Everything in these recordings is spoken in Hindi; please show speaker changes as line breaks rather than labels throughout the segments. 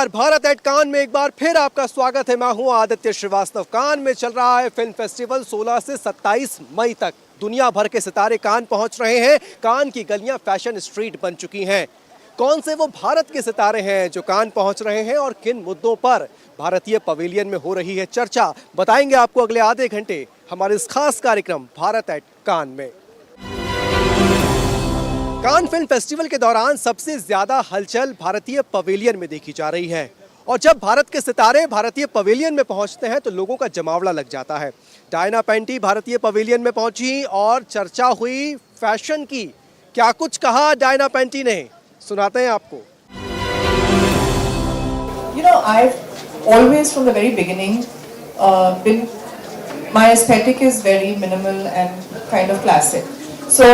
नमस्कार, भारत एट कान में एक बार फिर आपका स्वागत है। मैं हूं आदित्य श्रीवास्तव। कान में चल रहा है फिल्म फेस्टिवल 16 से 27 मई तक। दुनिया भर के सितारे कान पहुंच रहे हैं। कान की गलियां फैशन स्ट्रीट बन चुकी हैं। कौन से वो भारत के सितारे हैं जो कान पहुंच रहे हैं और किन मुद्दों पर भारतीय पवेलियन में हो रही है चर्चा, बताएंगे आपको अगले आधे घंटे हमारे इस खास कार्यक्रम भारत एट कान में। कान फिल्म फेस्टिवल के दौरान सबसे ज्यादा हलचल भारतीय पवेलियन में देखी जा रही है और जब भारत के सितारे भारतीय पवेलियन में पहुंचते हैं तो लोगों का जमावड़ा लग जाता है। डायना पेंटी भारतीय पवेलियन में पहुंची और चर्चा हुई फैशन की। क्या कुछ कहा डायना पेंटी ने, सुनाते हैं आपको।
You know, I've always from the very beginning been, my aesthetic is very minimal and kind of classic. So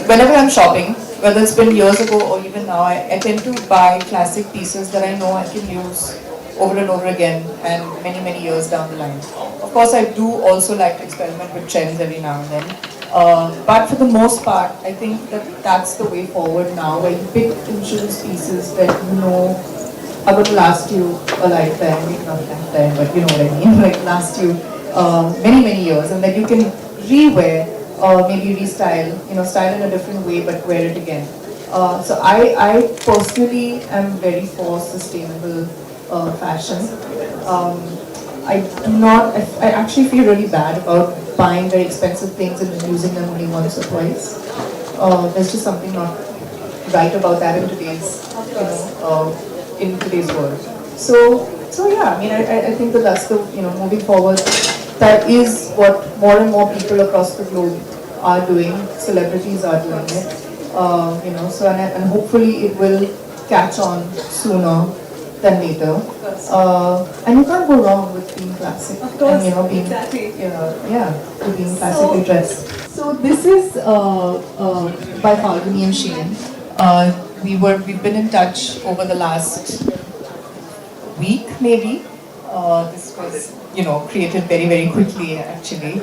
whenever I'm shopping, whether it's been years ago or even now, I tend to buy classic pieces that I know I can use over and over again and many years down the line. Of course, I do also like to experiment with trends every now and then. But for the most part, I think that that's the way forward now, where you pick and choose pieces that you know are going to last you a lifetime, maybe not a lifetime, but you know what I mean, like last you many years, and that you can re-wear or maybe restyle, you know, style in a different way, but wear it again. So I personally am very for sustainable fashion. I do not, I actually feel really bad about buying very expensive things and using them only once or twice. There's just something not right about that in today's, you know, in today's world. So yeah, I mean, I think that that's the, you know, moving forward, that is what more and more people across the globe are doing. Celebrities are doing it, you know. So and hopefully it will catch on sooner than later. And you can't go wrong with being classic.
Of course,
and, you know, being,
exactly.
you know, yeah, being classically dressed. So this is by Falguni and Sheen. We've been in touch over the last week, maybe. This was, you know, created very quickly actually.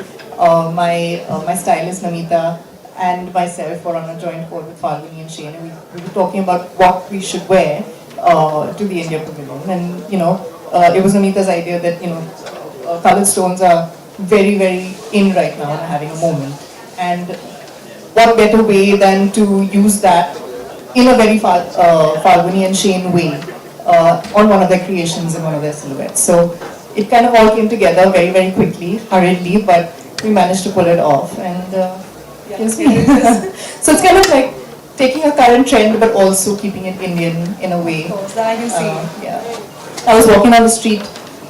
My stylist Namita and myself were on a joint call with Falguni and Shane, and we were talking about what we should wear to the India Pavilion. And you know, it was Namita's idea that, you know, colored stones are very in right now and are having a moment. And what better way than to use that in a very Falguni and Shane way on one of their creations and one of their silhouettes. So it kind of all came together very quickly, hurriedly, but we managed to pull it off. And yes, so it's kind of like taking a current trend but also keeping it Indian in a way.
Of course, that I can see.
Yeah. I was walking on the street,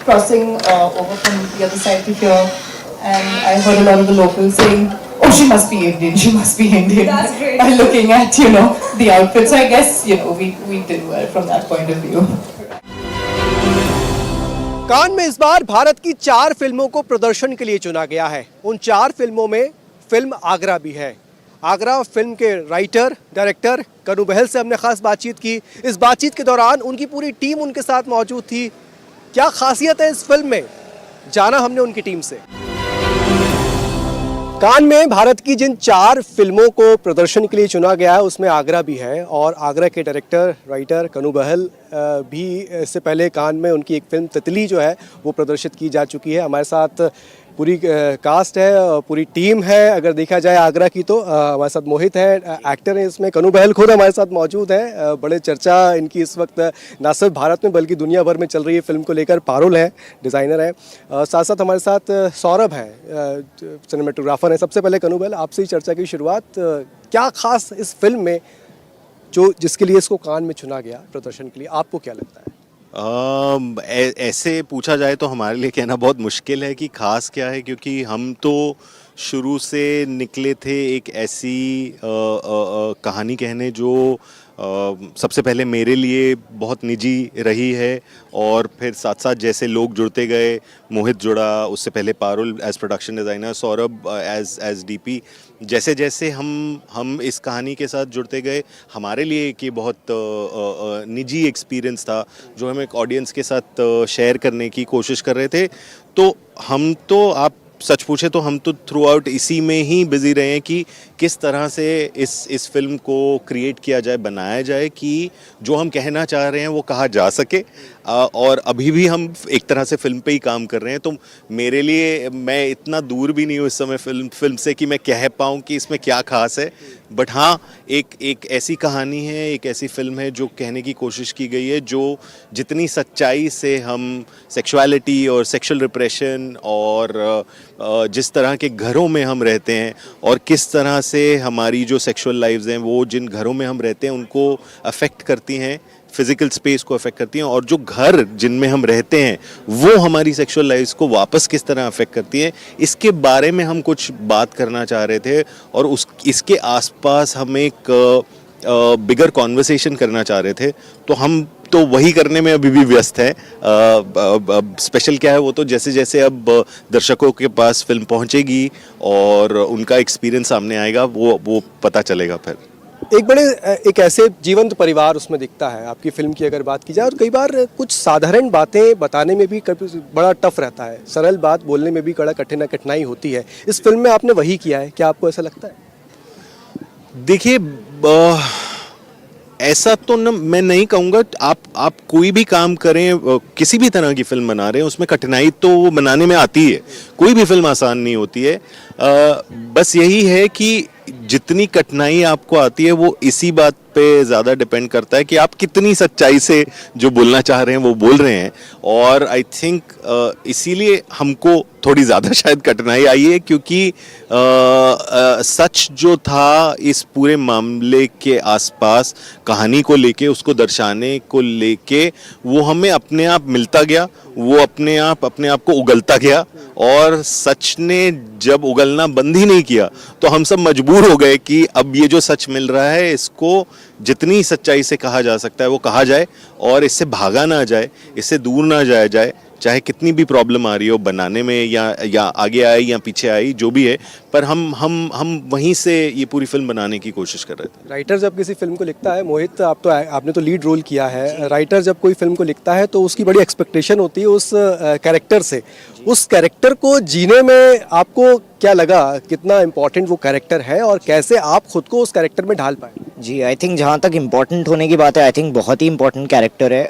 crossing over from the other side to here, and I heard a lot of the locals saying, "Oh, she must be Indian. She must be Indian."
That's great.
By looking at, you know, the outfit. So I guess, you know, we did well from that point of view.
कान में इस बार भारत की 4 फिल्मों को प्रदर्शन के लिए चुना गया है। उन 4 फिल्मों में फिल्म आगरा भी है। आगरा फिल्म के राइटर डायरेक्टर कनु बहल से हमने खास बातचीत की। इस बातचीत के दौरान उनकी पूरी टीम उनके साथ मौजूद थी। क्या खासियत है इस फिल्म में, जाना हमने उनकी टीम से। कान में भारत की जिन 4 फिल्मों को प्रदर्शन के लिए चुना गया है उसमें आगरा भी है और आगरा के डायरेक्टर राइटर कनु बहल भी इससे पहले कान में उनकी एक फिल्म तितली जो है वो प्रदर्शित की जा चुकी है। हमारे साथ पूरी कास्ट है, पूरी टीम है। अगर देखा जाए आगरा की तो हमारे साथ मोहित है, एक्टर है इसमें। कनु बहल खुद हमारे साथ मौजूद है। बड़े चर्चा इनकी इस वक्त ना सिर्फ भारत में बल्कि दुनिया भर में चल रही है फिल्म को लेकर। पारुल है, डिज़ाइनर है। साथ साथ हमारे साथ सौरभ है, सिनेमेटोग्राफर है। सबसे पहले कनु बहल आपसे ही चर्चा की शुरुआत, क्या खास इस फिल्म में जो जिसके लिए इसको कान में चुना गया प्रदर्शन के लिए, आपको क्या लगता है?
ऐसे पूछा जाए तो हमारे लिए कहना बहुत मुश्किल है कि खास क्या है, क्योंकि हम तो शुरू से निकले थे एक ऐसी कहानी कहने जो सबसे पहले मेरे लिए बहुत निजी रही है और फिर साथ साथ जैसे लोग जुड़ते गए, मोहित जुड़ा, उससे पहले Parul as production designer, Saurabh as DP, जैसे जैसे हम इस कहानी के साथ जुड़ते गए, हमारे लिए एक ये बहुत निजी एक्सपीरियंस था जो हम एक ऑडियंस के साथ शेयर करने की कोशिश कर रहे थे। तो हम तो आप सच पूछे तो हम तो थ्रू आउट इसी में ही बिजी रहे हैं कि किस तरह से इस फिल्म को क्रिएट किया जाए, बनाया जाए कि जो हम कहना चाह रहे हैं वो कहा जा सके। और अभी भी हम एक तरह से फिल्म पे ही काम कर रहे हैं, तो मेरे लिए मैं इतना दूर भी नहीं हूँ इस समय फिल्म से कि मैं कह पाऊँ कि इसमें क्या खास है। बट हाँ, एक ऐसी कहानी है, एक ऐसी फिल्म है जो कहने की कोशिश की गई है, जो जितनी सच्चाई से हम सेक्सुअलिटी और सेक्सुअल रिप्रेशन और जिस तरह के घरों में हम रहते हैं और किस तरह से हमारी जो सेक्सुअल लाइव्स हैं वो जिन घरों में हम रहते हैं उनको अफेक्ट करती हैं, फिजिकल स्पेस को अफेक्ट करती हैं, और जो घर जिनमें हम रहते हैं वो हमारी सेक्सुअल लाइफ्स को वापस किस तरह अफेक्ट करती हैं, इसके बारे में हम कुछ बात करना चाह रहे थे। और इसके आसपास हम एक बिगर कॉन्वर्सेशन करना चाह रहे थे, तो हम तो वही करने में अभी भी व्यस्त हैं। स्पेशल क्या है वो तो जैसे जैसे अब दर्शकों के पास फिल्म पहुंचेगी और उनका एक्सपीरियंस सामने आएगा वो पता चलेगा। फिर
एक ऐसे जीवंत परिवार उसमें दिखता है आपकी फिल्म की अगर बात की जाए, और कई बार कुछ साधारण बातें बताने में भी कभी बड़ा टफ रहता है, सरल बात बोलने में भी बड़ा कठिनाई होती है। इस फिल्म में आपने वही किया है, क्या आपको ऐसा लगता है?
देखिए, ऐसा तो मैं नहीं कहूँगा। आप कोई भी काम करें, किसी भी तरह की फिल्म बना रहे हैं, उसमें कठिनाई तो वो बनाने में आती है। कोई भी फिल्म आसान नहीं होती है। बस यही है कि जितनी कठिनाई आपको आती है वो इसी बात पे ज़्यादा डिपेंड करता है कि आप कितनी सच्चाई से जो बोलना चाह रहे हैं वो बोल रहे हैं। और आई थिंक इसीलिए हमको थोड़ी ज़्यादा शायद कठिनाई आई है, क्योंकि सच जो था इस पूरे मामले के आसपास, कहानी को लेके, उसको दर्शाने को लेके, वो हमें अपने आप मिलता गया, वो अपने आप को उगलता गया। और सच ने जब उगलना बंद ही नहीं किया तो हम सब मजबूर हो गए कि अब ये जो सच मिल रहा है इसको जितनी सच्चाई से कहा जा सकता है वो कहा जाए, और इससे भागा ना जाए, इससे दूर ना जाया जाए, चाहे कितनी भी प्रॉब्लम आ रही हो बनाने में या आगे आई या पीछे आई, जो भी है। पर हम वहीं से ये पूरी फिल्म बनाने की कोशिश कर रहे थे।
राइटर जब किसी फिल्म को लिखता है, मोहित आपने तो लीड रोल किया है, राइटर जब कोई फिल्म को लिखता है तो उसकी बड़ी एक्सपेक्टेशन होती है उस कैरेक्टर से। उस कैरेक्टर को जीने में आपको क्या लगा, कितना इम्पोर्टेंट वो कैरेक्टर है और कैसे आप खुद को उस कैरेक्टर में ढाल पाए?
जी, आई थिंक जहाँ तक इम्पॉर्टेंट होने की बात है, आई थिंक बहुत ही इम्पॉर्टेंट कैरेक्टर है,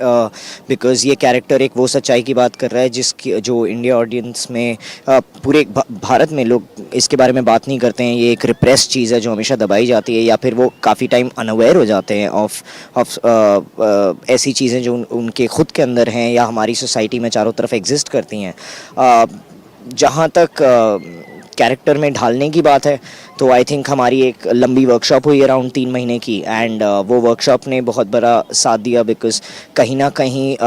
बिकॉज़ ये कैरेक्टर एक वो सच्चाई की बात कर रहा है जिसकी जो इंडिया ऑडियंस में, पूरे भारत में लोग इसके बारे में बात नहीं करते हैं। ये एक रिप्रेस चीज़ है जो हमेशा दबाई जाती है, या फिर वो काफ़ी टाइम अनअवेयर हो जाते हैं ऑफ ऐसी चीज़ें जो उनके खुद के अंदर हैं या हमारी सोसाइटी में चारों तरफ एग्जिस्ट करती हैं। जहाँ तक कैरेक्टर में ढालने की बात है तो आई थिंक हमारी एक लंबी वर्कशॉप हुई अराउंड 3 महीने की, एंड वो वर्कशॉप ने बहुत बड़ा साथ दिया, बिकॉज़ कहीं ना कहीं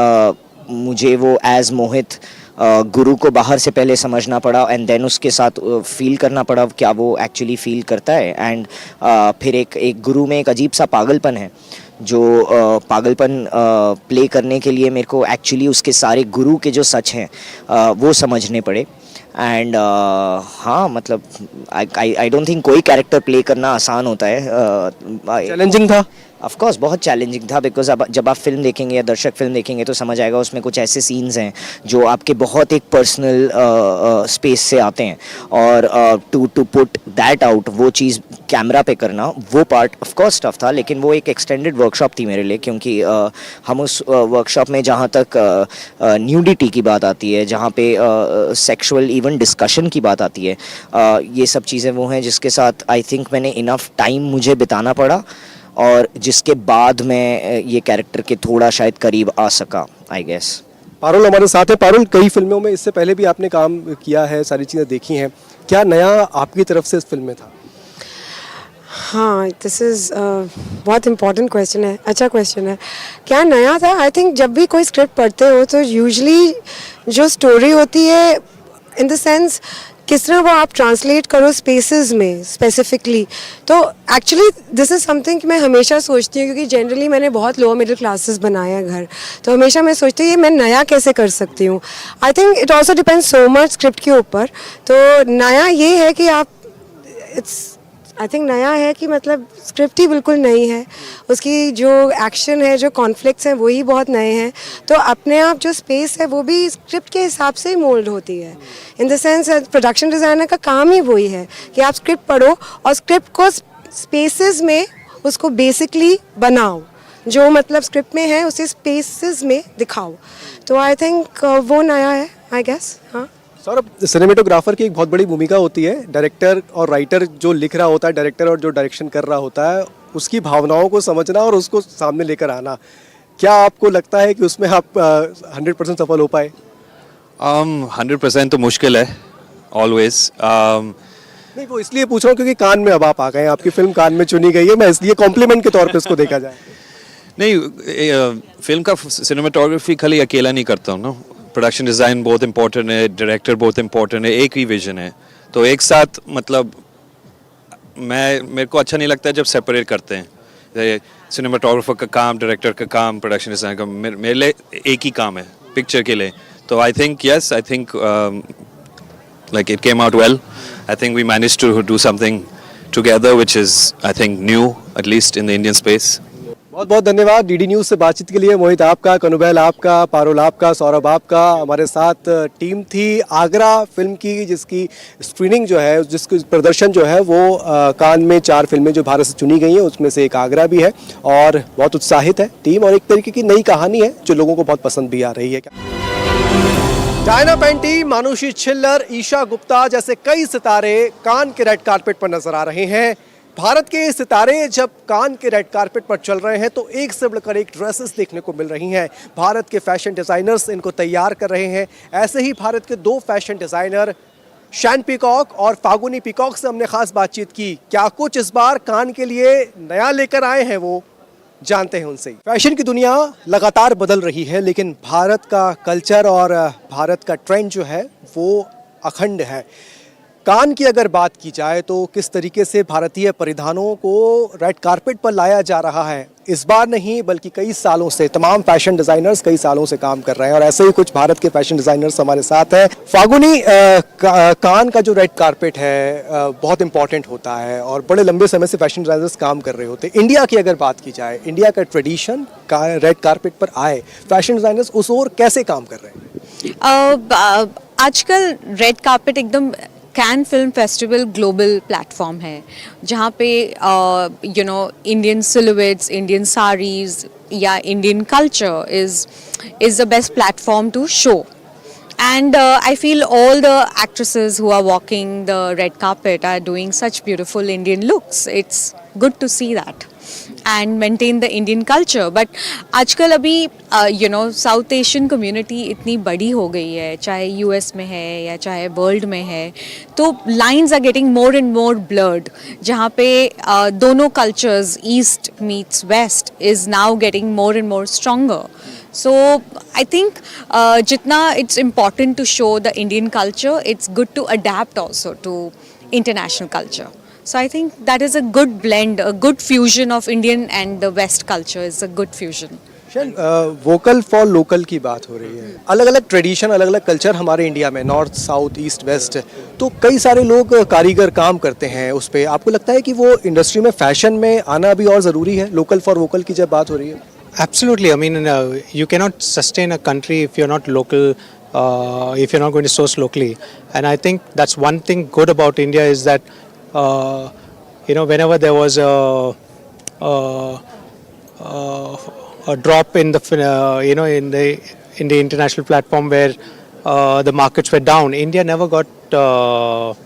मुझे वो एज मोहित गुरु को बाहर से पहले समझना पड़ा, एंड देन उसके साथ फील करना पड़ा क्या वो एक्चुअली फील करता है। एंड फिर एक गुरु में एक अजीब सा पागलपन है, जो पागलपन प्ले करने के लिए मेरे को एक्चुअली उसके सारे गुरु के जो सच हैं वो समझने पड़े। एंड हाँ, मतलब आई डोंट थिंक कोई कैरेक्टर प्ले करना आसान होता है।
चैलेंजिंग था?
ऑफ कोर्स बहुत चैलेंजिंग था, बिकॉज अब जब आप फिल्म देखेंगे या दर्शक फिल्म देखेंगे तो समझ आएगा उसमें कुछ ऐसे सीन्स हैं जो आपके बहुत एक पर्सनल स्पेस से आते हैं, और टू पुट दैट आउट, वो चीज़ कैमरा पे करना, वो पार्ट ऑफ कोर्स टफ था। लेकिन वो एक एक्सटेंडेड वर्कशॉप थी मेरे लिए, क्योंकि हम उस वर्कशॉप में जहाँ तक न्यूडिटी की बात आती है, जहाँ पे सेक्सुअल इवन डिस्कशन की बात आती है, ये सब चीज़ें वो हैं जिसके साथ आई थिंक मैंने इनफ टाइम मुझे बिताना पड़ा, और जिसके बाद मैं ये कैरेक्टर के थोड़ा शायद करीब आ सका, आई गेस।
पारुल हमारे साथ है। पारुल, कई फिल्मों में इससे पहले भी आपने काम किया है, सारी चीज़ें देखी हैं, क्या नया आपकी तरफ से इस फिल्म में था?
हाँ, दिस इज़ बहुत इम्पोर्टेंट क्वेश्चन है, अच्छा क्वेश्चन है। क्या नया था? आई थिंक जब भी कोई स्क्रिप्ट पढ़ते हो तो यूजुअली जो स्टोरी होती है, इन द सेंस किस तरह वो आप ट्रांसलेट करो स्पेसेस में स्पेसिफिकली, तो एक्चुअली दिस इज़ समथिंग मैं हमेशा सोचती हूँ, क्योंकि जनरली मैंने बहुत लोअर मिडिल क्लासेस बनाए हैं घर, तो हमेशा मैं सोचती हूँ ये मैं नया कैसे कर सकती हूँ। आई think it also depends so much script के ऊपर। तो नया ये है कि आप आई थिंक नया है कि मतलब स्क्रिप्ट ही बिल्कुल नई है, उसकी जो एक्शन है, जो कॉन्फ्लिक्ट्स हैं वही बहुत नए हैं, तो अपने आप जो स्पेस है वो भी स्क्रिप्ट के हिसाब से ही मोल्ड होती है। In the sense production designer का काम ही वही है कि आप स्क्रिप्ट पढ़ो और स्क्रिप्ट को स्पेसेस में उसको बेसिकली बनाओ, जो मतलब स्क्रिप्ट में है उसे स्पेसेस में दिखाओ। तो आई थिंक वो नया है, आई गेस। हाँ,
सौरभ, सिनेमेटोग्राफर की एक बहुत बड़ी भूमिका होती है। डायरेक्टर और राइटर जो लिख रहा होता है, डायरेक्टर और जो डायरेक्शन कर रहा होता है, उसकी भावनाओं को समझना और उसको सामने लेकर आना। क्या आपको लगता है कि उसमें आप 100% सफल हो पाए?
100% तो मुश्किल है ऑलवेज।
नहीं, वो इसलिए पूछ रहा हूँ क्योंकि कान में अब आप आ गए हैं, आपकी फिल्म कान में चुनी गई है, मैं इसलिए कॉम्प्लीमेंट के तौर पे इसको देखा जाए।
नहीं, फिल्म का सिनेमाटोग्राफी खाली अकेला नहीं करता हूँ ना, प्रोडक्शन डिज़ाइन बहुत इंपॉर्टेंट है, डायरेक्टर बहुत इंपॉर्टेंट है, एक ही विजन है तो एक साथ मतलब मेरे को अच्छा नहीं लगता है जब सेपरेट करते हैं। सिनेमाटोग्राफर का काम, डायरेक्टर का काम, प्रोडक्शन डिज़ाइन का, मेरे लिए एक ही काम है पिक्चर के लिए। तो I think yes, I think like it came out well. I think we managed to do something together which is I think new, at least in the Indian space.
बहुत बहुत धन्यवाद डीडी न्यूज़ से बातचीत के लिए। मोहित आपका, कनु बहल आपका, पारुल आपका, सौरभ आपका। हमारे साथ टीम थी आगरा फिल्म की, जिसकी स्क्रीनिंग जो है, जिसकी प्रदर्शन जो है वो कान में 4 फिल्में जो भारत से चुनी गई हैं उसमें से एक आगरा भी है, और बहुत उत्साहित है टीम, और एक तरीके की नई कहानी है जो लोगों को बहुत पसंद भी आ रही है। डायना पेंटी, मानुषी छिल्लर, ईशा गुप्ता जैसे कई सितारे कान के रेड कारपेट पर नजर आ रहे हैं। भारत के सितारे जब कान के रेड कारपेट पर चल रहे हैं तो एक से बढ़कर एक ड्रेसेस देखने को मिल रही हैं। भारत के फैशन डिजाइनर्स इनको तैयार कर रहे हैं। ऐसे ही भारत के 2 फैशन डिजाइनर शैन पीकॉक और फागुनी पीकॉक से हमने खास बातचीत की। क्या कुछ इस बार कान के लिए नया लेकर आए हैं, वो जानते हैं उनसे। फैशन की दुनिया लगातार बदल रही है, लेकिन भारत का कल्चर और भारत का ट्रेंड जो है वो अखंड है। कान की अगर बात की जाए तो किस तरीके से भारतीय परिधानों को रेड कारपेट पर लाया जा रहा है, इस बार नहीं बल्कि कई सालों से तमाम फैशन डिज़ाइनर्स कई सालों से काम कर रहे हैं, और ऐसे ही कुछ भारत के फैशन डिज़ाइनर्स हमारे साथ हैं। फागुनी, कान का जो रेड कारपेट है बहुत इंपॉर्टेंट होता है और बड़े लंबे समय से फैशन डिज़ाइनर्स काम कर रहे होते हैं। इंडिया की अगर बात की जाए, इंडिया का ट्रेडिशन रेड कारपेट पर आए, फैशन डिज़ाइनर्स उस ओर कैसे काम कर रहे हैं?
आजकल रेड कारपेट एकदम can film festival global platform है, जहाँ पे इंडियन सिलुएट्स, इंडियन साड़ीज या Indian culture is the best platform to show. And I feel all the actresses who are walking the red carpet are doing such beautiful Indian looks. It's good to see that and maintain the Indian culture. But आजकल अभी साउथ एशियन कम्युनिटी इतनी बड़ी हो गई है, चाहे यूएस में है या चाहे वर्ल्ड में है, तो lines are getting more and more blurred, जहाँ पे दोनों cultures, east meets west, is now getting more and more stronger. So I think jitna it's important to show the Indian culture, it's good to adapt also to international culture. So I think that is a good blend, a good fusion of Indian and the West culture is a good fusion.
Vocal for local की बात हो रही है। अलग अलग ट्रेडिशन, अलग अलग कल्चर हमारे इंडिया में, नॉर्थ, साउथ, ईस्ट, वेस्ट, तो कई सारे लोग कारीगर काम करते हैं उस पर। आपको लगता है कि वो इंडस्ट्री में फैशन में आना भी और ज़रूरी है, लोकल फॉर वोकल की जब बात हो रही है?
Absolutely. I mean, you cannot sustain a country if you're not local, if you're not going to source locally. And I think that's one thing good about India is that, whenever there was a drop in the, in the international platform where the markets were down, India never got.
Because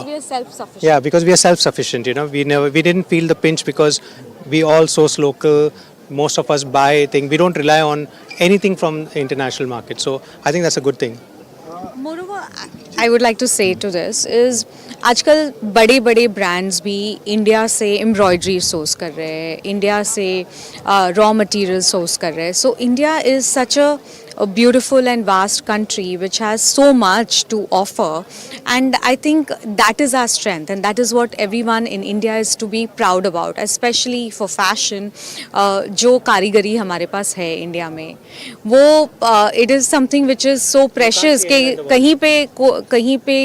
we are self-sufficient.
Yeah, because we are self-sufficient. We didn't feel the pinch because we all source local. Most of us buy things. We don't rely on anything from the international market. So I think that's a good thing.
Moreover, I would like to say to this is आजकल बड़े बड़े ब्रांड्स भी इंडिया से एम्ब्रॉयडरी सोर्स कर रहे हैं, इंडिया से रॉ मटेरियल सोर्स कर रहे हैं. So India is such a beautiful and vast country which has so much to offer, and I think that is our strength and that is what everyone in India is to be proud about, especially for fashion. जो कारीगरी हमारे पास है इंडिया में, वो it is something which is so precious कि कहीं पे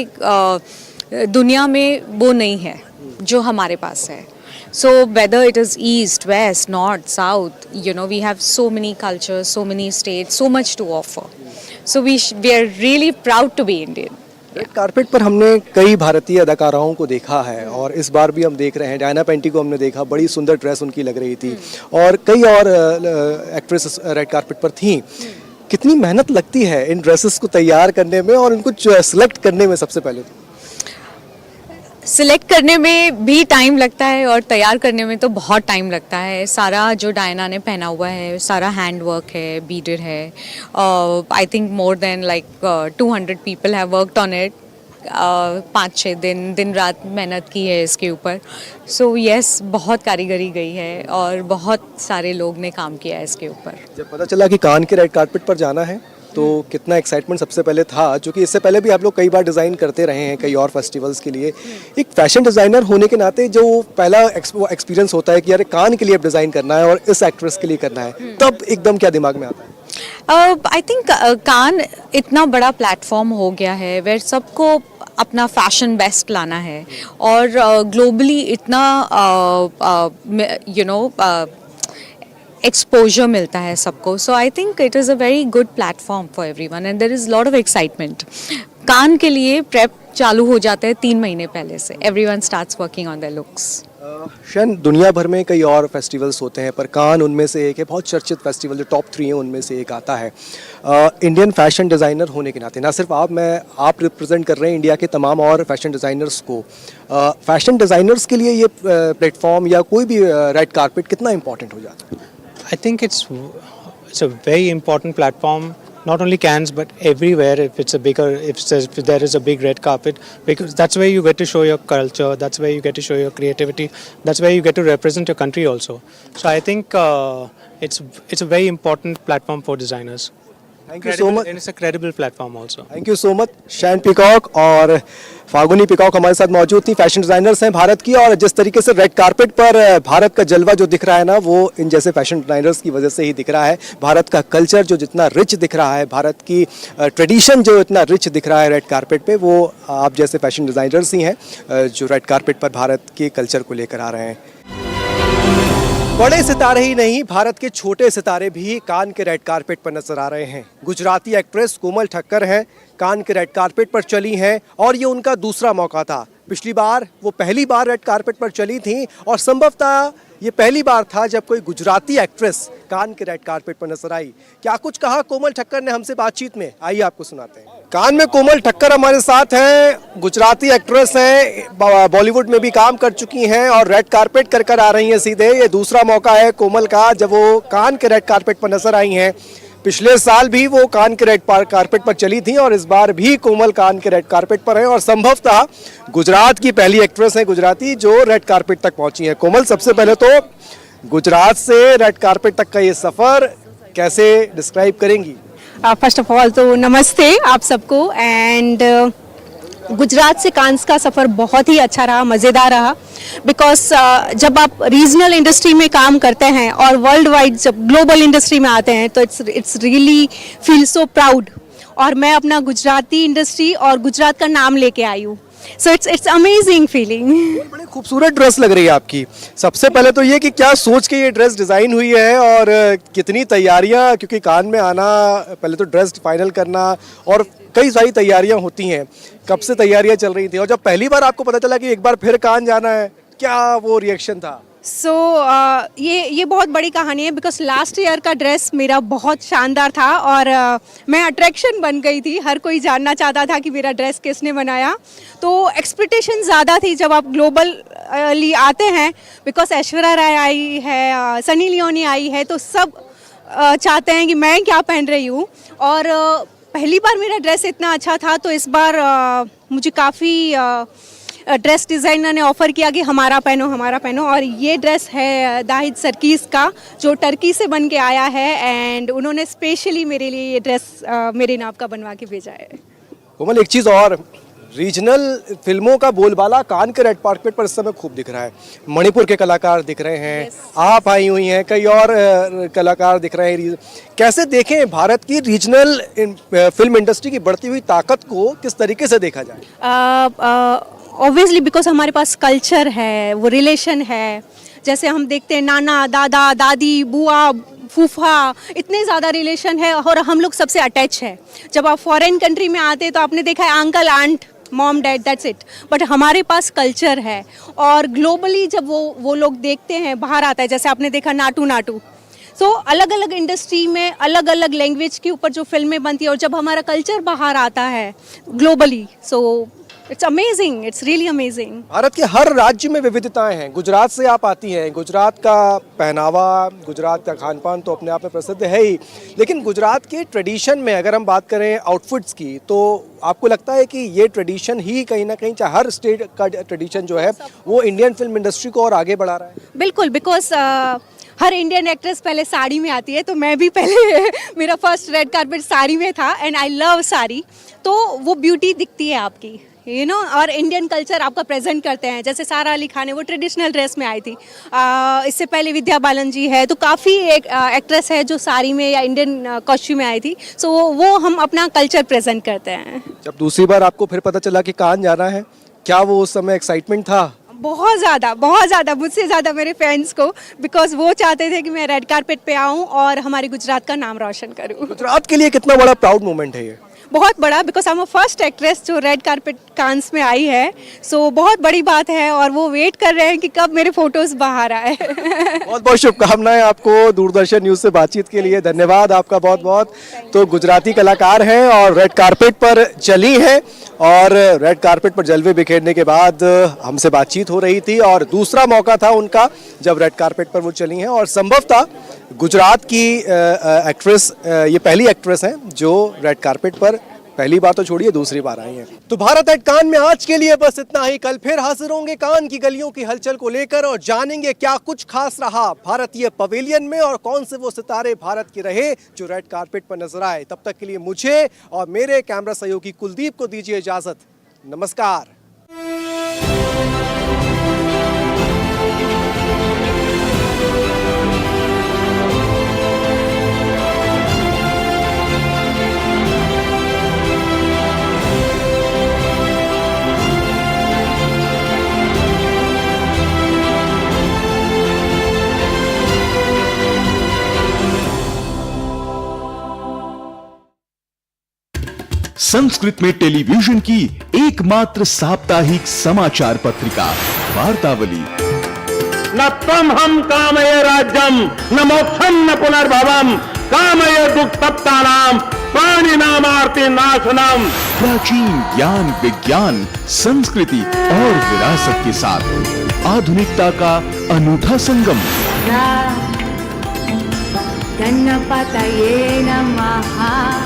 दुनिया में वो नहीं है. जो हमारे पास है. So whether it is east, west, north, south, we have so many cultures, so many states, so much to offer. So we are really proud to be Indian.
Red carpet पर हमने कई भारतीय अदाकाराओं को देखा है और इस बार भी हम देख रहे हैं. डायना पेंटी को हमने देखा, बड़ी सुंदर ड्रेस उनकी लग रही थी और कई और एक्ट्रेसेस रेड कारपेट पर थीं. कितनी मेहनत लगती है इन ड्रेसेस को तैयार करने में और इनको सेलेक्ट करने में? सबसे पहले
सिलेक्ट करने में भी टाइम लगता है और तैयार करने में तो बहुत टाइम लगता है. सारा जो डायना ने पहना हुआ है सारा हैंड वर्क है, बीडेड है. I think more than like 200 people have worked on it. 5-6 दिन रात मेहनत की है इसके ऊपर. सो यस, बहुत कारीगरी गई है और बहुत सारे लोग ने काम किया है इसके ऊपर.
जब पता चला कि कान के रेड कारपेट पर जाना है तो कितना एक्साइटमेंट सबसे पहले था? क्योंकि इससे पहले भी आप लोग कई बार डिज़ाइन करते रहे हैं कई और फेस्टिवल्स के लिए. एक फैशन डिज़ाइनर होने के नाते जो पहला एक्सपीरियंस होता है कि यार कान के लिए अब डिज़ाइन करना है और इस एक्ट्रेस के लिए करना है, तब एकदम क्या दिमाग में आता है?
आई थिंक कान इतना बड़ा प्लेटफॉर्म हो गया है वेर सबको अपना फैशन बेस्ट लाना है और ग्लोबली इतना एक्सपोजर मिलता है सबको. So I think it is a very good platform for everyone and there is lot of excitement. Cannes के लिए प्रेप चालू हो जाता है 3 महीने पहले से. Everyone starts working on their looks.
शन, दुनिया भर में कई और फेस्टिवल्स होते हैं पर कान उनमें से एक है. बहुत चर्चित फेस्टिवल जो टॉप 3 है उनमें से एक आता है. इंडियन फैशन डिज़ाइनर होने के नाते ना सिर्फ आप रिप्रेजेंट कर रहे हैं इंडिया के तमाम और फैशन डिज़ाइनर्स को. फैशन डिज़ाइनर्स के लिए ये प्लेटफॉर्म या कोई भी रेड कारपेट कितना इम्पोर्टेंट हो जाता है?
I think it's a very important platform, not only Cannes but everywhere. If there is a big red carpet, because that's where you get to show your culture, that's where you get to show your creativity, that's where you get to represent your country also. So I think it's a very important platform for designers.
Thank you so much.
And it's a credible platform also.
Thank you so much. Shane Peacock और फागुनी पीकॉक हमारे साथ मौजूद थी. फैशन डिज़ाइनर्स हैं भारत की और जिस तरीके से रेड कारपेट पर भारत का जलवा जो दिख रहा है ना, वो इन जैसे फैशन डिज़ाइनर्स की वजह से ही दिख रहा है. भारत का कल्चर जो जितना रिच दिख रहा है, भारत की ट्रेडिशन जो इतना रिच दिख रहा है रेड कारपेट पे, वो आप जैसे फैशन डिज़ाइनर्स ही हैं जो रेड कारपेट पर भारत के कल्चर को लेकर आ रहे हैं. बड़े सितारे ही नहीं, भारत के छोटे सितारे भी कान के रेड कारपेट पर नजर आ रहे हैं. गुजराती एक्ट्रेस कोमल ठक्कर हैं, कान के रेड कारपेट पर चली हैं और ये उनका दूसरा मौका था. पिछली बार वो पहली बार रेड कारपेट पर चली थी और संभवतः ये पहली बार था जब कोई गुजराती एक्ट्रेस कान के रेड कारपेट पर नजर आई. क्या कुछ कहा कोमल ठक्कर ने हमसे बातचीत में, आइए आपको सुनाते हैं. कान में कोमल ठक्कर हमारे साथ हैं. गुजराती एक्ट्रेस हैं, बॉलीवुड में भी काम कर चुकी हैं और रेड कारपेट कर आ रही हैं सीधे. ये दूसरा मौका है कोमल का जब वो कान के रेड कारपेट पर नजर आई हैं. पिछले साल भी वो कान के रेड कारपेट पर चली थी और इस बार भी कोमल कान के रेड कारपेट पर है और संभवतः गुजरात की पहली एक्ट्रेस है गुजराती जो रेड कारपेट तक पहुंची है. कोमल, सबसे पहले तो गुजरात से रेड कारपेट तक का ये सफ़र कैसे डिस्क्राइब करेंगी?
फर्स्ट ऑफ ऑल तो नमस्ते आप सबको. एंड गुजरात से कांस का सफ़र बहुत ही अच्छा रहा, मज़ेदार रहा. बिकॉज जब आप रीजनल इंडस्ट्री में काम करते हैं और वर्ल्ड वाइड जब ग्लोबल इंडस्ट्री में आते हैं तो it's really feel so proud. और मैं अपना गुजराती इंडस्ट्री और गुजरात का नाम लेके आई हूँ. So it's amazing feeling.
बड़ी खूबसूरत ड्रेस लग रही है आपकी. सबसे पहले तो ये कि क्या सोच के ये ड्रेस डिज़ाइन हुई है और कितनी तैयारियां, क्योंकि कान में आना, पहले तो ड्रेस फाइनल करना और कई सारी तैयारियां होती हैं. कब से तैयारियां चल रही थी और जब पहली बार आपको पता चला कि एक बार फिर कान जाना है, क्या वो रिएक्शन था?
सो ये बहुत बड़ी कहानी है. बिकॉज लास्ट ईयर का ड्रेस मेरा बहुत शानदार था और मैं अट्रैक्शन बन गई थी. हर कोई जानना चाहता था कि मेरा ड्रेस किसने बनाया. तो एक्सपेक्टेशन ज़्यादा थी जब आप ग्लोबली आते हैं. बिकॉज ऐश्वर्या राय आई है, सनी लियोनी आई है, तो सब चाहते हैं कि मैं क्या पहन रही हूँ. और पहली बार मेरा ड्रेस इतना अच्छा था तो इस बार मुझे काफ़ी ड्रेस डिज़ाइनर ने ऑफ़र किया कि हमारा पहनो. और ये ड्रेस है दाहिद सरकीस का जो टर्की से बन के आया है. एंड उन्होंने स्पेशली मेरे लिए ये ड्रेस मेरे नाप का बनवा के भेजा है.
कोमल, एक चीज़ और, रीजनल फिल्मों का बोलबाला कान के रेड कारपेट पर इस समय खूब दिख रहा है. मणिपुर के कलाकार दिख रहे हैं, आप आई हुई हैं, कई और कलाकार दिख रहे हैं. कैसे देखें भारत की रीजनल फिल्म इंडस्ट्री की बढ़ती हुई ताकत को, किस तरीके से देखा जाए?
ऑब्वियसली बिकॉज हमारे पास कल्चर है, वो रिलेशन है। जैसे हम देखते हैं नाना, दादा, दादी, बुआ, फूफा, इतने ज़्यादा रिलेशन है और हम लोग सबसे अटैच है। जब आप फॉरेन कंट्री में आते तो आपने देखा है uncle, aunt, mom, dad, that's it. But हमारे पास कल्चर है और ग्लोबली जब वो लोग देखते हैं, बाहर आता है, जैसे आपने देखा नाटू नाटू। सो अलग अलग इंडस्ट्री में अलग अलग लैंग्वेज के ऊपर जो फिल्में बनती है और जब हमारा कल्चर बाहर आता है globally, so it's amazing, it's really amazing.
Bharat के हर राज्य में विविधताएं हैं। गुजरात से आप आती हैं, गुजरात का पहनावा, गुजरात का खान पान तो अपने आप में प्रसिद्ध है ही, लेकिन गुजरात के ट्रेडिशन में अगर हम बात करें आउटफिट्स की, तो आपको लगता है कि ये ट्रेडिशन ही कहीं ना कहीं, चाहे हर स्टेट का ट्रेडिशन जो है वो इंडियन फिल्म इंडस्ट्री को और आगे बढ़ा रहा है?
बिल्कुल, बिकॉज हर इंडियन एक्ट्रेस पहले साड़ी में आती है, तो मैं भी पहले मेरा फर्स्ट रेड कार्पेट साड़ी में था एंड आई लव साड़ी। तो वो ब्यूटी दिखती है आपकी, यू नो, और इंडियन कल्चर आपका प्रेजेंट करते हैं। जैसे सारा अली खान है, वो ट्रेडिशनल ड्रेस में आई थी। इससे पहले विद्या बालन जी है, तो काफ़ी एक्ट्रेस है जो साड़ी में या इंडियन कॉस्ट्यूम में आई थी। सो वो हम अपना कल्चर प्रेजेंट करते हैं।
जब दूसरी बार आपको फिर पता चला कि कान जाना है, क्या वो उस समय एक्साइटमेंट था?
बहुत ज़्यादा, मुझसे ज़्यादा मेरे फैंस को, बिकॉज वो चाहते थे कि मैं रेड कार्पेट पे आऊँ और हमारे गुजरात का नाम रोशन करूँ।
गुजरात के लिए कितना बड़ा प्राउड मोमेंट है ये?
बहुत बड़ा, बिकॉज हम फर्स्ट एक्ट्रेस जो रेड कार्पेट कांस में आई है। सो बहुत बड़ी बात है और वो वेट कर रहे हैं कि कब मेरे फोटोज बाहर आए।
बहुत बहुत शुभकामनाएं आपको दूरदर्शन न्यूज़ से बातचीत के लिए। धन्यवाद आपका बहुत बहुत। तो गुजराती कलाकार हैं और रेड कारपेट पर चली हैं और रेड कारपेट पर जलवे बिखेरने के बाद हमसे बातचीत हो रही थी और दूसरा मौका था उनका जब रेड कारपेट पर वो चली हैं और संभवतः गुजरात की एक्ट्रेस, ये पहली एक्ट्रेस हैं जो रेड कारपेट पर पहली बार तो छोड़िए दूसरी बार आई हैं। तो भारत एट कान में आज के लिए बस इतना ही। कल फिर हाजिर होंगे कान की गलियों की हलचल को लेकर और जानेंगे क्या कुछ खास रहा भारतीय पवेलियन में और कौन से वो सितारे भारत के रहे जो रेड कारपेट पर नजर आए। तब तक के लिए मुझे और मेरे कैमरा सहयोगी कुलदीप को दीजिए इजाजत। नमस्कार।
संस्कृत में टेलीविजन की एकमात्र साप्ताहिक समाचार पत्रिका वार्तावली।
न त्वम हम कामये राज्यम न मोक्षम न पुनर्भवम कामये दुष्तप्तानाम प्राणिनामार्ति नाशनम।
प्राचीन ज्ञान, विज्ञान, संस्कृति और विरासत के साथ आधुनिकता का अनूठा संगम।
गणपतये नमः।